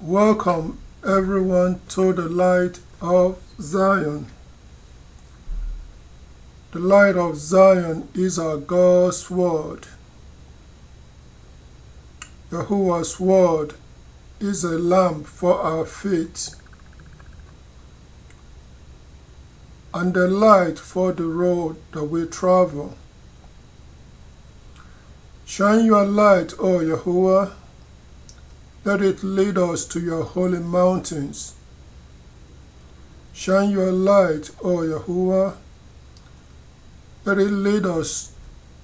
Welcome everyone to the light of Zion. The light of Zion is our God's word. Yahuwah's word is a lamp for our feet and a light for the road that we travel. Shine your light, O Yahuwah. Let it lead us to your holy mountains. Shine your light, O Yahuwah. Let it lead us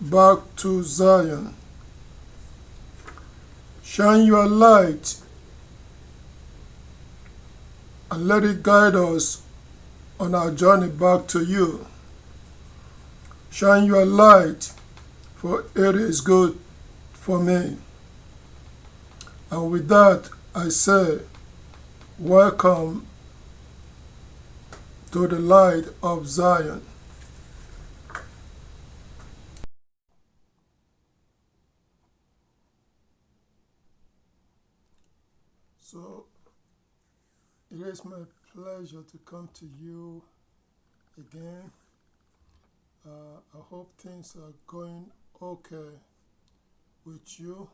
back to Zion. Shine your light and let it guide us on our journey back to you. Shine your light, for it is good for me. And with that, I say, welcome to the light of Zion. So, it is my pleasure to come to you again. I hope things are going okay with you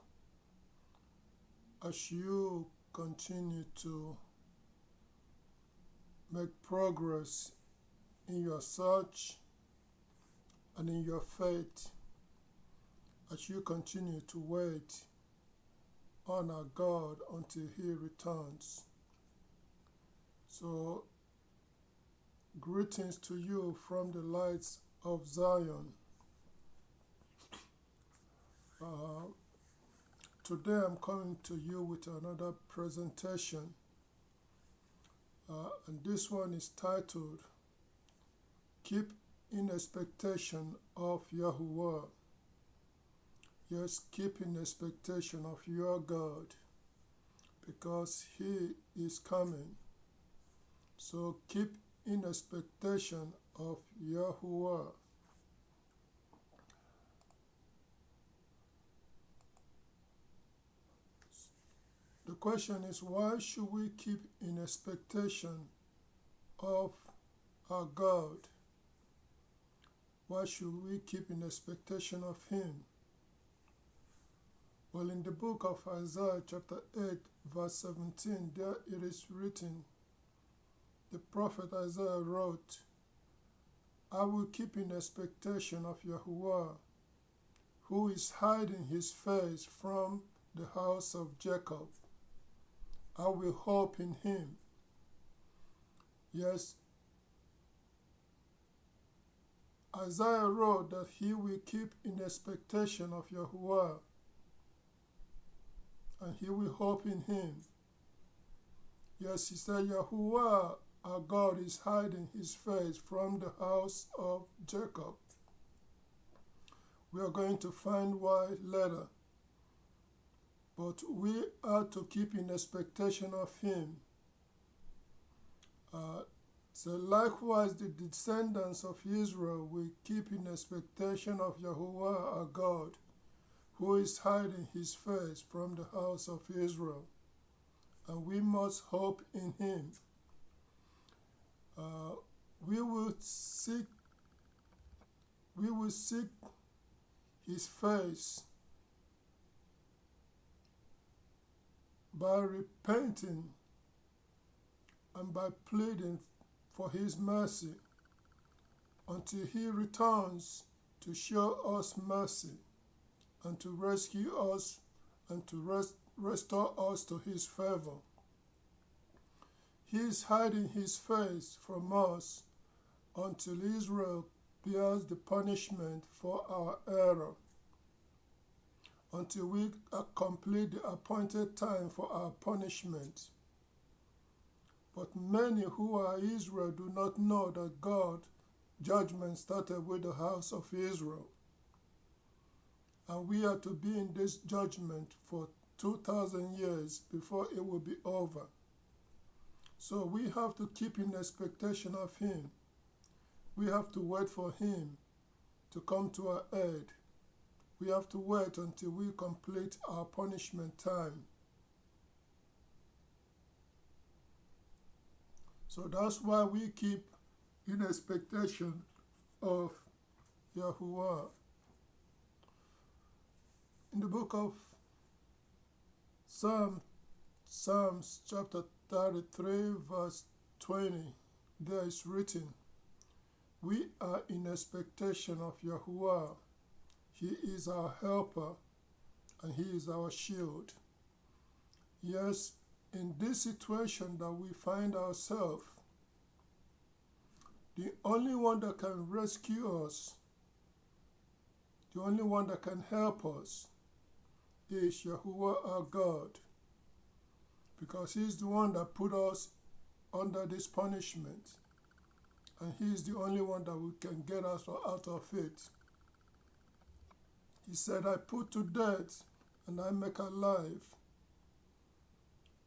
as you continue to make progress in your search and in your faith, as you continue to wait on our God until He returns. So, greetings to you from the lights of Zion. Today I'm coming to you with another presentation, and this one is titled, Keep in Expectation of Yahuwah. Yes, keep in expectation of your God, because He is coming. So keep in expectation of Yahuwah. The question is, why should we keep in expectation of our God? Why should we keep in expectation of Him? Well, in the book of Isaiah chapter 8 verse 17, there it is written, the prophet Isaiah wrote, I will keep in expectation of Yahuwah, who is hiding his face from the house of Jacob. I will hope in him. Yes, Isaiah wrote that he will keep in expectation of Yahuwah, and he will hope in him. Yes, he said, Yahuwah, our God, is hiding his face from the house of Jacob. We are going to find why later. But we are to keep in expectation of him. So likewise, the descendants of Israel will keep in expectation of Yahuwah our God, who is hiding his face from the house of Israel. And we must hope in him. We will seek his face by repenting and by pleading for his mercy until he returns to show us mercy and to rescue us and to restore us to his favor. He is hiding his face from us until Israel bears the punishment for our error, until we complete the appointed time for our punishment. But many who are Israel do not know that God's judgment started with the house of Israel. And we are to be in this judgment for 2,000 years before it will be over. So we have to keep in expectation of him. We have to wait for him to come to our aid. We have to wait until we complete our punishment time. So that's why we keep in expectation of Yahuwah. In the book of Psalms chapter 33 verse 20, there is written, "We are in expectation of Yahuwah. He is our helper and He is our shield." Yes, in this situation that we find ourselves, the only one that can rescue us, the only one that can help us is Yahuwah our God, because He's the one that put us under this punishment, and He's the only one that can get us out of it. He said, "I put to death and I make alive.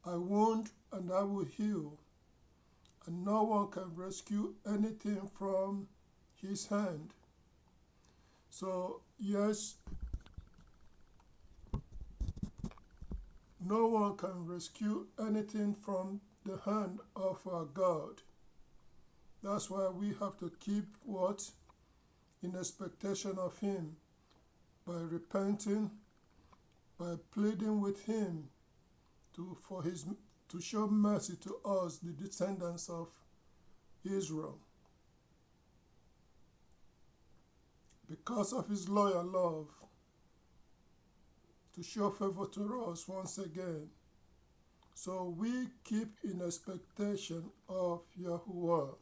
I wound and I will heal, and no one can rescue anything from His hand." So, yes, no one can rescue anything from the hand of our God. That's why we have to keep what? In expectation of Him, by repenting, by pleading with Him to show mercy to us, the descendants of Israel. Because of His loyal love, to show favor to us once again. So we keep in expectation of Yahuwah.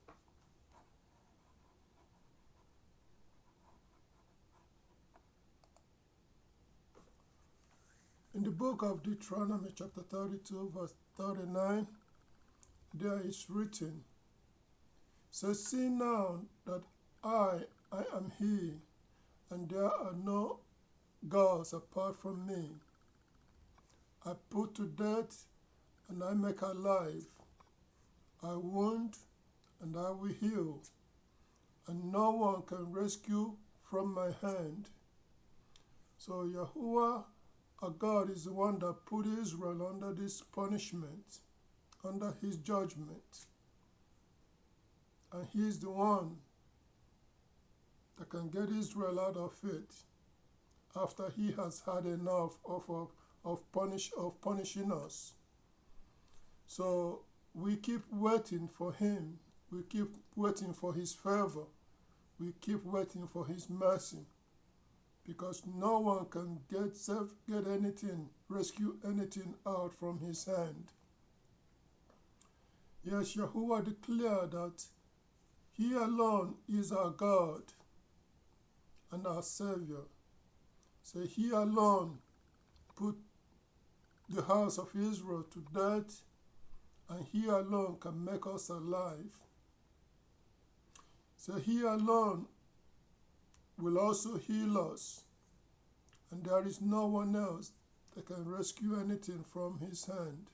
In the book of Deuteronomy chapter 32 verse 39, there is written, "So see now that I am He, and there are no gods apart from me. I put to death and I make alive. I wound and I will heal, and no one can rescue from my hand." So Yahuwah, our God, is the one that put Israel under this punishment, under His judgment. And He is the one that can get Israel out of it after He has had enough of punishing us. So we keep waiting for Him. We keep waiting for His favor. We keep waiting for His mercy, because no one can get anything, rescue anything out from His hand. Yes, Yahuwah declared that He alone is our God and our Savior. So He alone put the house of Israel to death, and He alone can make us alive. So He alone will also heal us, and there is no one else that can rescue anything from His hand.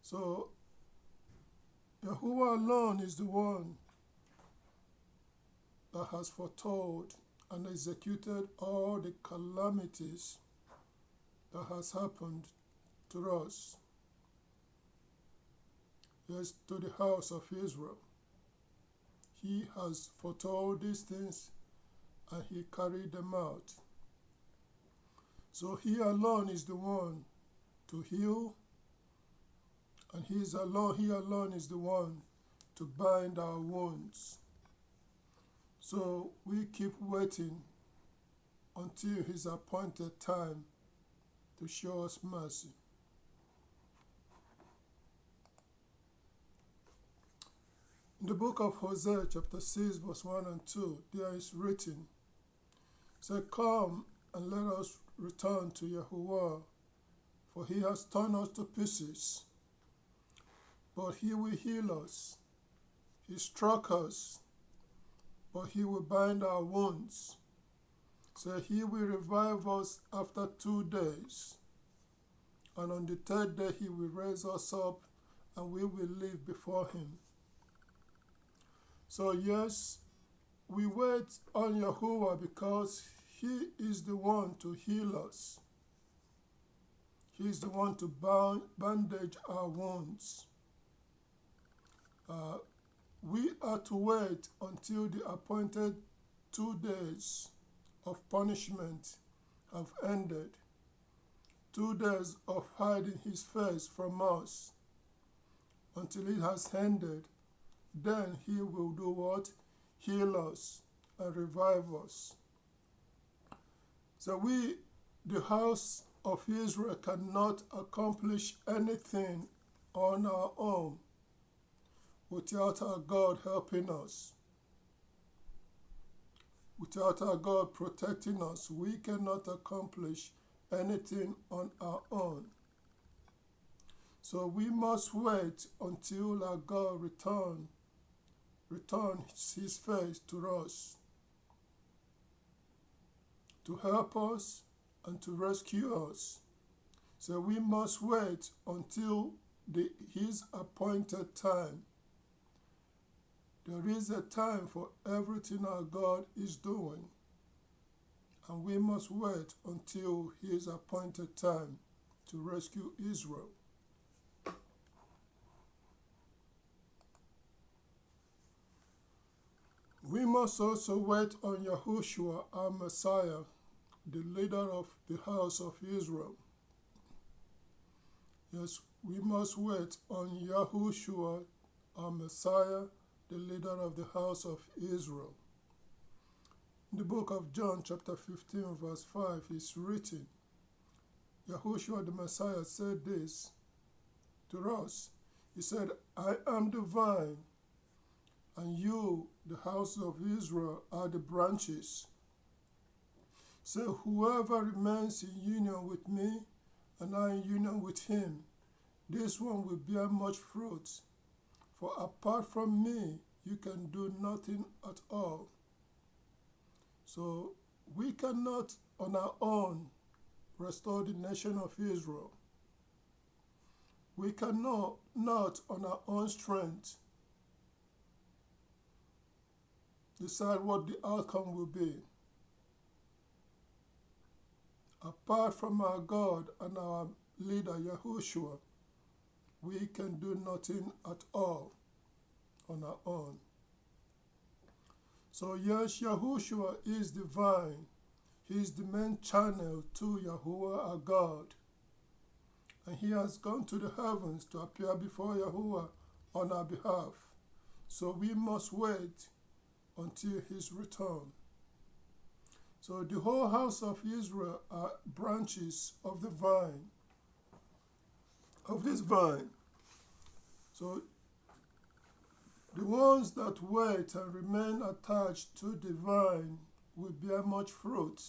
So Yahuwah alone is the one that has foretold and executed all the calamities that has happened to us, yes, to the house of Israel. He has foretold these things and He carried them out. So He alone is the one to heal, and He alone is the one to bind our wounds. So we keep waiting until His appointed time to show us mercy. In the book of Hosea chapter 6 verse 1 and 2, there is written, "Say, come and let us return to Yahuwah, for He has torn us to pieces, but He will heal us. He struck us, but He will bind our wounds. So He will revive us after 2 days, and on the 3rd day He will raise us up, and we will live before Him." So yes, we wait on Yahuwah because He is the one to heal us. He is the one to bandage our wounds. We are to wait until the appointed 2 days of punishment have ended. 2 days of hiding his face from us until it has ended. Then he will do what? Heal us and revive us. So we, the house of Israel, cannot accomplish anything on our own without our God helping us. Without our God protecting us, we cannot accomplish anything on our own. So we must wait until our God returns his face to us, to help us and to rescue us. So we must wait until his appointed time. There is a time for everything our God is doing, and we must wait until his appointed time to rescue Israel. We must also wait on Yahuwah, our Messiah, the leader of the house of Israel. Yes, we must wait on Yahuwah, our Messiah, the leader of the house of Israel. In the book of John, chapter 15, verse 5, is written, Yahuwah the Messiah said this to us. He said, I am the vine, and you, the house of Israel, are the branches. So whoever remains in union with me, and I in union with him, this one will bear much fruit. For apart from me, you can do nothing at all. So we cannot on our own restore the nation of Israel. We cannot not on our own strength decide what the outcome will be. Apart from our God and our leader Yahuwah, we can do nothing at all on our own. So yes, Yahuwah is the vine. He is the main channel to Yahuwah our God. And he has gone to the heavens to appear before Yahuwah on our behalf. So we must wait until his return. So the whole house of Israel are branches of the vine, of this vine. So the ones that wait and remain attached to the vine will bear much fruit.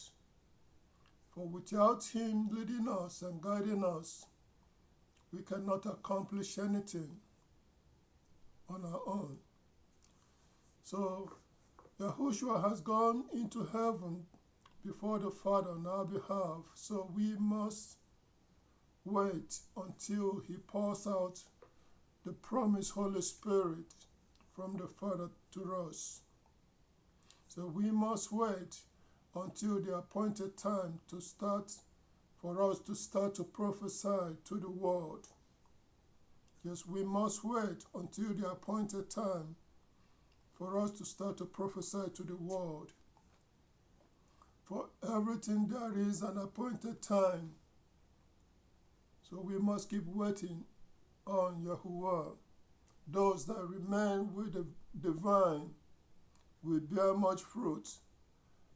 For without him leading us and guiding us, we cannot accomplish anything on our own. So Yahuwah has gone into heaven before the Father on our behalf, so we must wait until he pours out the promised Holy Spirit from the Father to us. So we must wait until the appointed time for us to start to prophesy to the world. Yes, we must wait until the appointed time for us to start to prophesy to the world. For everything there is an appointed time. So we must keep waiting on Yahuwah. Those that remain with the vine will bear much fruit,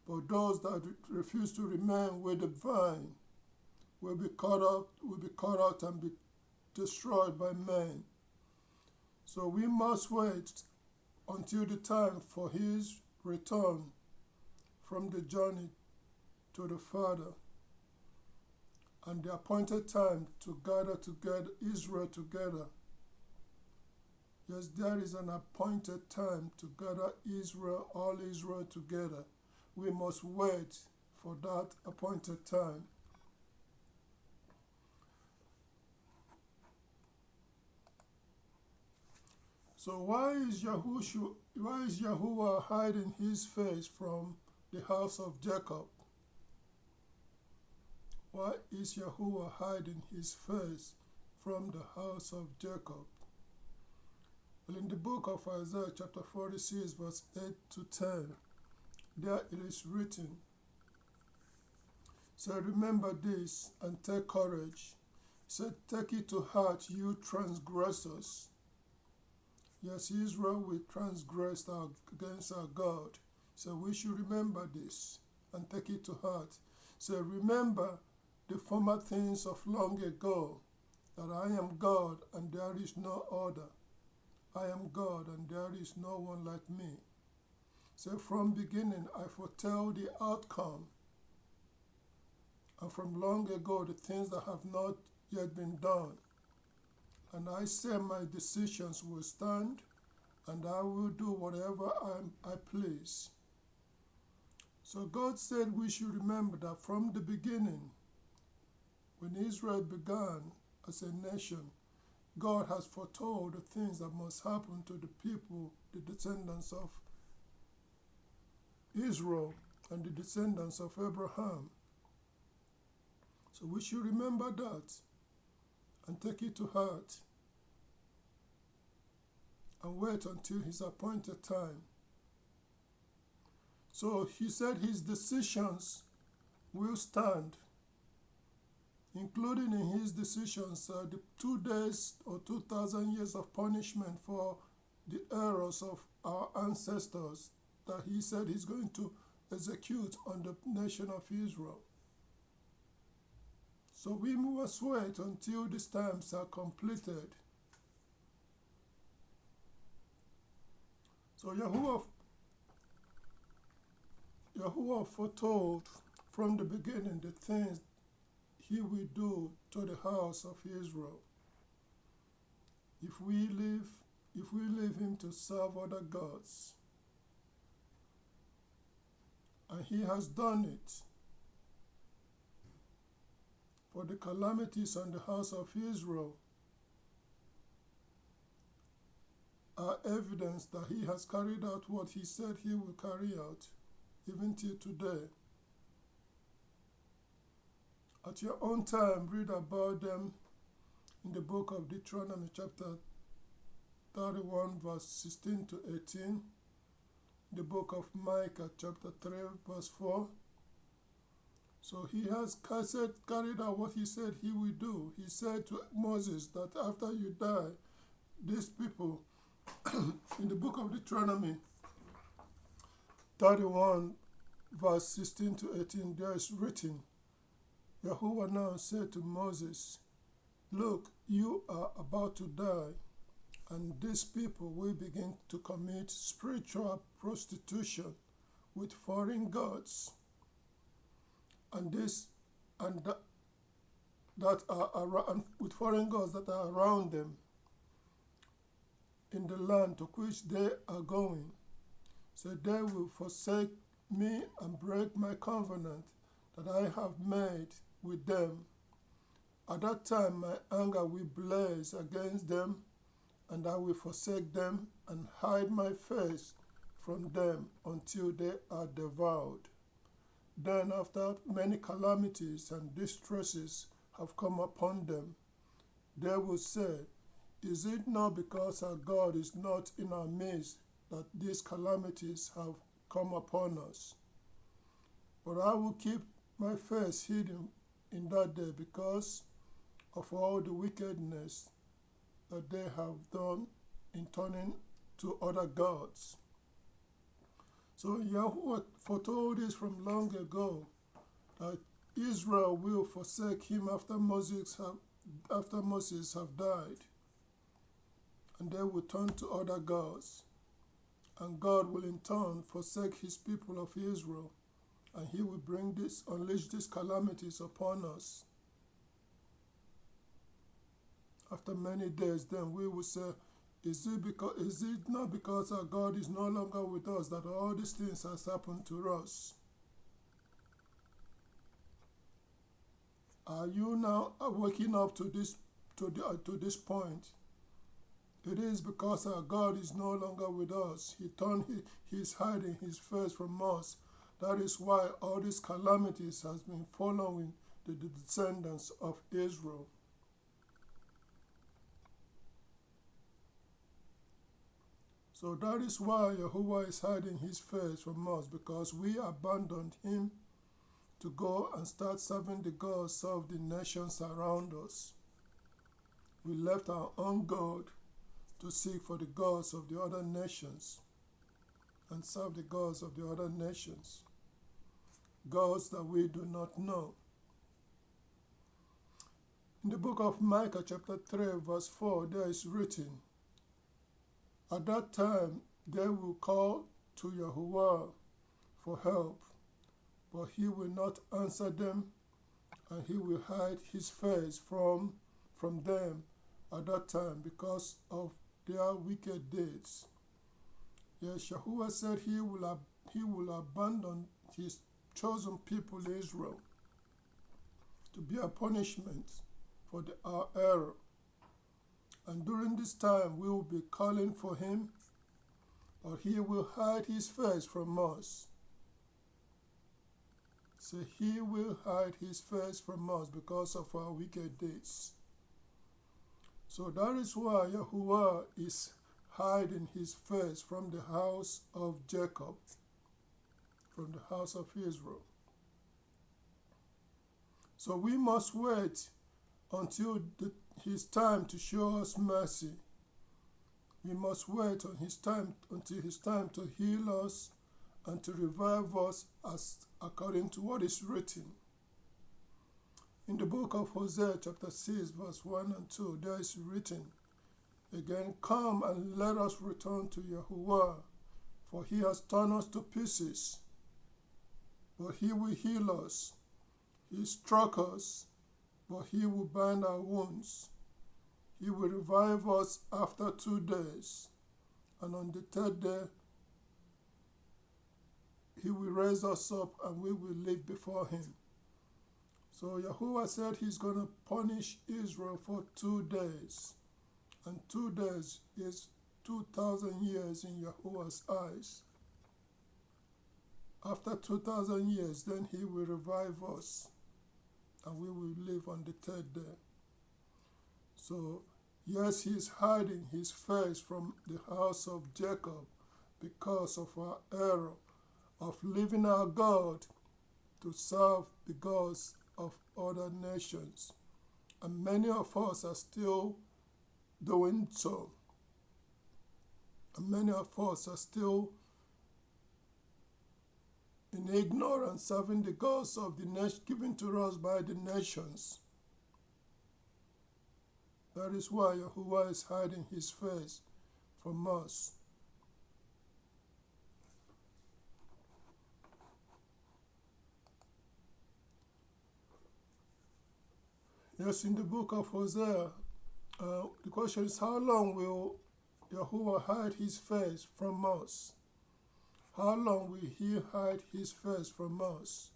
but those that refuse to remain with the vine will be cut out and be destroyed by men. So we must wait until the time for his return from the journey to the Father, and the appointed time to gather together Israel together. Yes, there is an appointed time to gather Israel, all Israel together. We must wait for that appointed time. So why is Yahuwah hiding his face from the house of Jacob? Why is Yahuwah hiding his face from the house of Jacob? Well, in the book of Isaiah chapter 46 verse 8 to 10, there it is written, so remember this and take courage. Said, take it to heart, you transgressors. Yes, Israel, we transgressed against our God. So we should remember this and take it to heart. So remember the former things of long ago, that I am God and there is no other. I am God and there is no one like me. So from beginning I foretell the outcome, and from long ago the things that have not yet been done. And I say my decisions will stand, and I will do whatever I please. So God said we should remember that from the beginning, when Israel began as a nation, God has foretold the things that must happen to the people, the descendants of Israel and the descendants of Abraham. So we should remember that and take it to heart and wait until his appointed time. So he said his decisions will stand, including in his decisions the 2 days or 2,000 years of punishment for the errors of our ancestors that he said he's going to execute on the nation of Israel. So we must wait until these times are completed. So Yahuwah foretold from the beginning the things he will do to the house of Israel if we leave him to serve other gods. And he has done it. For the calamities on the house of Israel are evidence that he has carried out what he said he will carry out, even till today. At your own time, read about them in the book of Deuteronomy chapter 31 verse 16 to 18, the book of Micah chapter 3 verse 4. So he has carried out what he said he will do. He said to Moses that after you die, these people, in the book of Deuteronomy 31 verse 16 to 18, there is written, Yahuwah now said to Moses, look, you are about to die, and these people will begin to commit spiritual prostitution with foreign gods, that are around, with foreign gods that are around them in the land to which they are going. So they will forsake me and break my covenant that I have made with them. At that time my anger will blaze against them, and I will forsake them and hide my face from them until they are devoured. Then after many calamities and distresses have come upon them, they will say, is it not because our God is not in our midst that these calamities have come upon us? But I will keep my face hidden in that day because of all the wickedness that they have done in turning to other gods. So Yahuwah foretold this from long ago, that Israel will forsake him after Moses have died, and they will turn to other gods, and God will in turn forsake his people of Israel, and he will unleash these calamities upon us. After many days, then we will say, is it not because our God is no longer with us that all these things has happened to us? Are you now waking up to this point? It is because our God is no longer with us. He's hiding his face from us. That is why all these calamities has been following the descendants of Israel. So that is why Yahuwah is hiding his face from us, because we abandoned him to go and start serving the gods of the nations around us. We left our own God to seek for the gods of the other nations and serve the gods of the other nations, gods that we do not know. In the book of Micah chapter 3 verse 4, there is written, "At that time they will call to Yahuwah for help, but he will not answer them, and he will hide his face from them at that time because of their wicked deeds." Yes, Yahuwah said he will abandon his chosen people Israel to be a punishment for our error. And during this time we will be calling for him, but he will hide his face from us. So he will hide his face from us because of our wicked deeds. So that is why Yahuwah is hiding his face from the house of Jacob, from the house of Israel. So we must wait until his time to show us mercy. We must wait until his time to heal us and to revive us as according to what is written. In the book of Hosea chapter 6 verse 1 and 2, there is written, "Again, come and let us return to Yahuwah, for he has torn us to pieces, but he will heal us. He struck us, but he will bind our wounds. He will revive us after 2 days, and on the 3rd day he will raise us up and we will live before him." So Yahuwah said he's going to punish Israel for 2 days. And 2 days is 2,000 years in Yahuwah's eyes. After 2,000 years, then he will revive us and we will live on the 3rd day. So, yes, he is hiding his face from the house of Jacob because of our error of leaving our God to serve the gods of other nations. And many of us are still doing so. And many of us are still in ignorance, serving the gods of the nation given to us by the nations. That is why Yahuwah is hiding his face from us. Yes, in the book of Hosea, the question is, how long will Yahuwah hide his face from us? How long will he hide his face from us?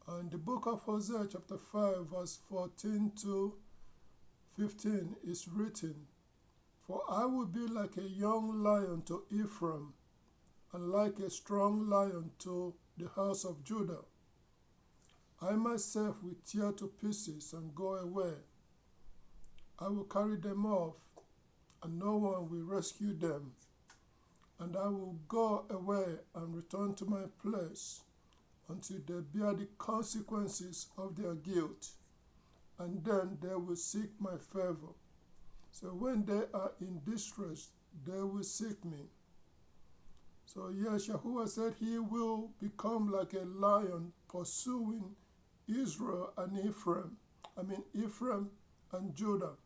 In the book of Hosea chapter 5 verse 14 to 15 is written, "For I will be like a young lion to Ephraim, and like a strong lion to the house of Judah. I myself will tear to pieces and go away. I will carry them off, and no one will rescue them. And I will go away and return to my place until they bear the consequences of their guilt, and then they will seek my favor. So when they are in distress, they will seek me." So yes, Yahuwah said he will become like a lion pursuing Israel and Ephraim and Judah.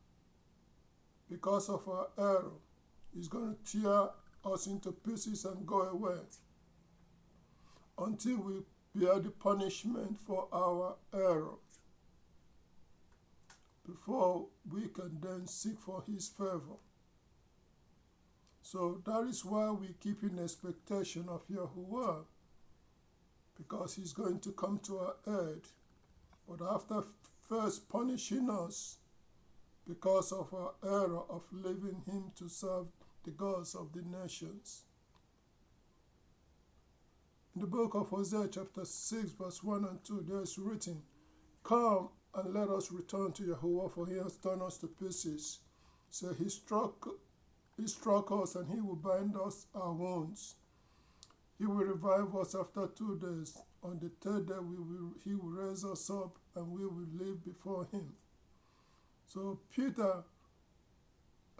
Because of our error, he's going to tear us into pieces and go away until we bear the punishment for our error, before we can then seek for his favor. So that is why we keep in expectation of Yahuwah, because he's going to come to our aid. But after first punishing us because of our error of leaving him to serve the gods of the nations. In the book of Hosea chapter 6 verse 1 and 2, there is written, Come and let us return to Yahuwah, for he has torn us to pieces. So he struck us, and he will bind us our wounds. He will revive us after 2 days. On the third day he will raise us up, and we will live before him. So Peter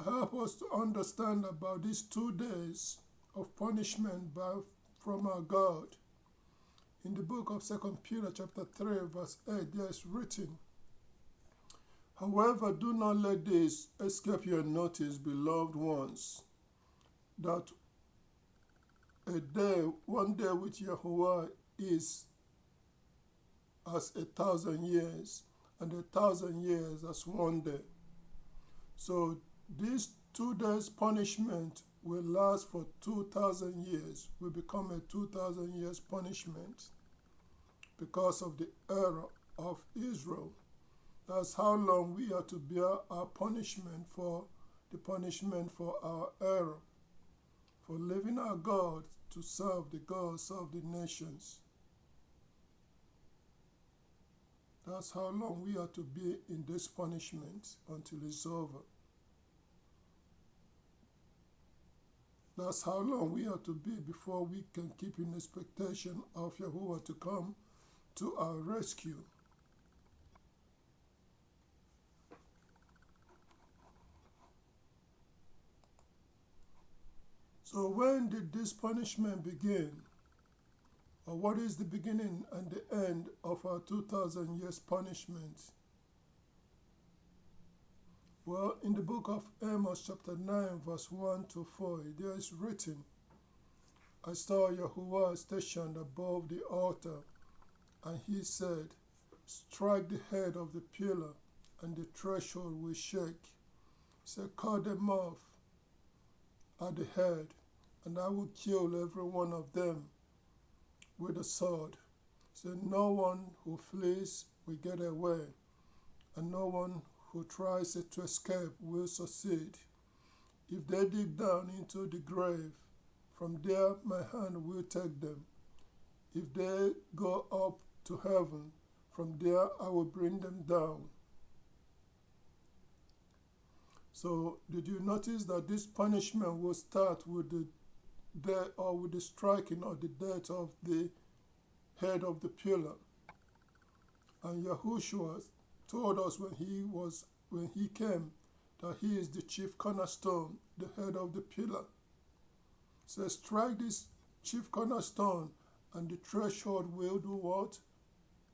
help us to understand about these 2 days of punishment from our God. In the book of 2 Peter chapter 3 verse 8, there is written, "However, do not let this escape your notice, beloved ones, that one day with Yahuwah is as 1,000 years, and 1,000 years as one day." So this 2 days punishment will last for 2,000 years, will become a 2,000 years punishment because of the error of Israel. That's how long we are to bear our punishment for the punishment for our error, for leaving our God to serve the gods of the nations. That's how long we are to be in this punishment until it's over. That's how long we are to be before we can keep in expectation of Yahuwah to come to our rescue. So when did this punishment begin? Or what is the beginning and the end of our 2,000 years punishment? Well, in the book of Amos chapter 9 verse 1 to 4, there is written, "I saw Yahuwah stationed above the altar, and he said, strike the head of the pillar, and the threshold will shake. So cut them off at the head, and I will kill every one of them with a sword. So no one who flees will get away, and no one who tries to escape will succeed. If they dig down into the grave, from there my hand will take them. If they go up to heaven, from there I will bring them down." So did you notice that this punishment will start with the death, or with the striking or the death of the head of the pillar? And Yahushua told us when he came that he is the chief cornerstone, the head of the pillar. So strike this chief cornerstone, and the threshold will do what?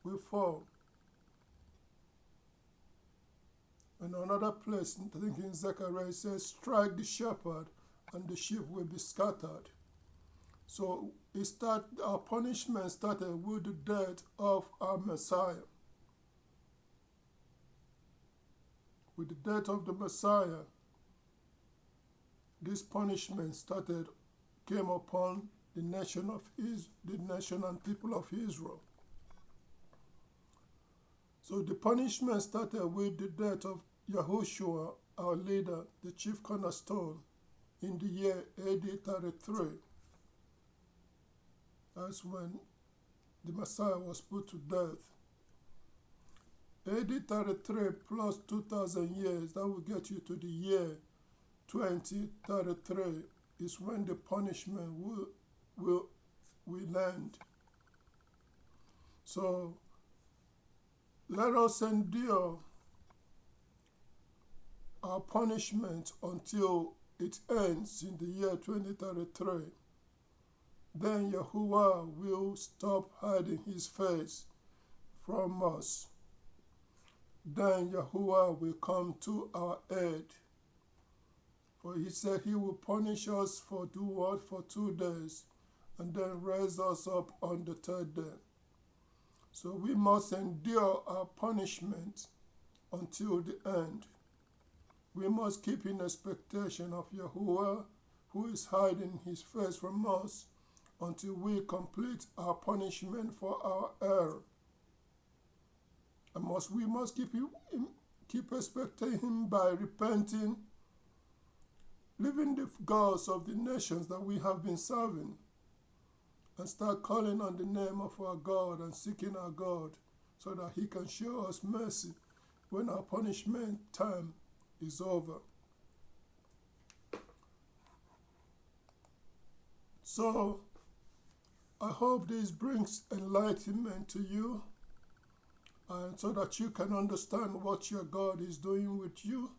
Will fall. In another place, I think in Zechariah, it says, strike the shepherd, and the sheep will be scattered. So our punishment started with the death of our Messiah. With the death of the Messiah, this punishment came upon the nation and people of Israel. So the punishment started with the death of Yahushua, our leader, the chief cornerstone, in the year AD 33. That's when the Messiah was put to death. AD 33 plus 2,000 years, that will get you to the year 2033, is when the punishment will end. So let us endure our punishment until it ends in the year 2033. Then Yahuwah will stop hiding his face from us. Then Yahuwah will come to our aid. For he said he will punish us for 2 days, and then raise us up on the third day. So we must endure our punishment until the end. We must keep in expectation of Yahuwah, who is hiding his face from us, until we complete our punishment for our error. And we must keep expecting him by repenting, leaving the gods of the nations that we have been serving, and start calling on the name of our God and seeking our God, so that he can show us mercy when our punishment time is over. So, I hope this brings enlightenment to you, and so that you can understand what your God is doing with you,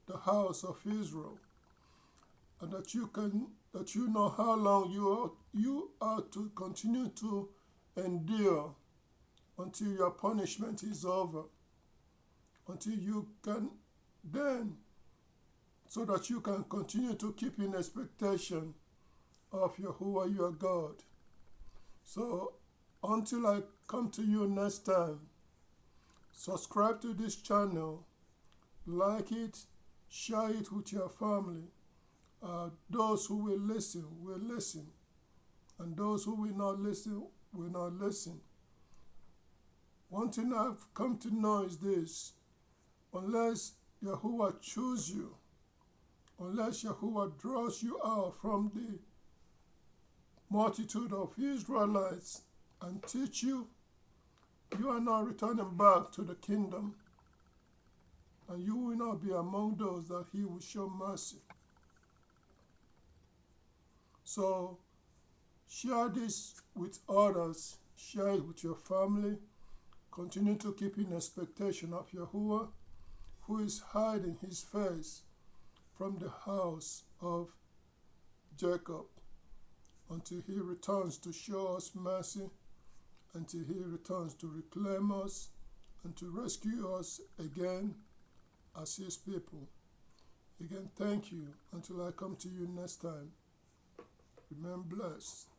the house of Israel, and that you know how long you are to continue to endure until your punishment is over, until you can then, so that you can continue to keep in expectation of Yahuwah your God. So until I come to you next time, subscribe to this channel, like it, share it with your family. Those who will listen, and those who will not listen, will not listen. One thing I've come to know is this: unless Yahuwah chooses you, unless Yahuwah draws you out from the multitude of Israelites and teach you, you are not returning back to the kingdom, and you will not be among those that he will show mercy. So share this with others, share it with your family. Continue to keep in expectation of Yahuwah, who is hiding his face from the house of Jacob until he returns to show us mercy, until he returns to reclaim us and to rescue us again as his people. Again, thank you. Until I come to you next time, remain blessed.